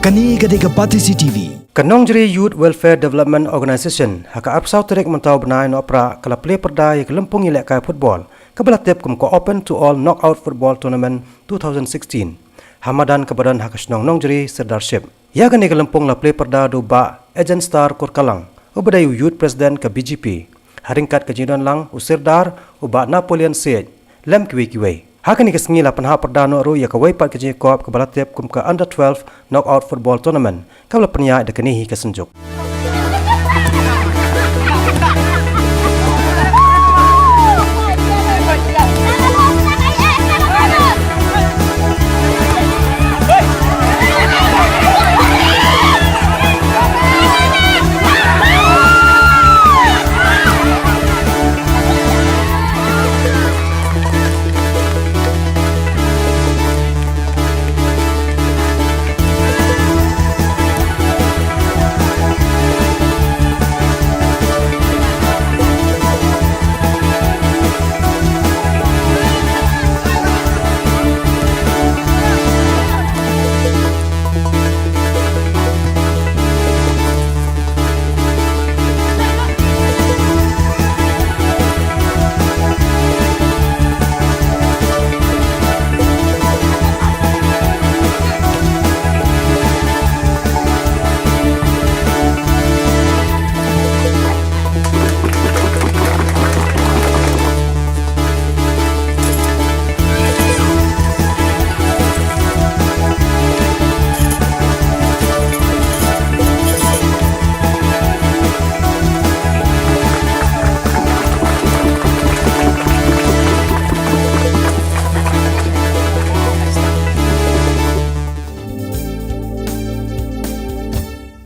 Kani gadega Patrisi TV. Kanongjeri Youth Welfare Development Organisation haka apsau terik mentau benai no pra kala play perdai ke lempung ilek kai football kabala tep kum ko open to all knockout football tournament 2016 hamadan kebadan haka snong nongjeri serdarship ya gani ke lempung la play perda do ba agent star Kurkalang ubadai youth president ke BGP haringkat ke jidan lang usirdar uba Napoleon Siege lem kiwi Hakani kesengi la penha perdana ru ya kawai pat keje kop ke balatep kum ke under 12 knockout football tournament kabla penya dekenihi kesenjuk.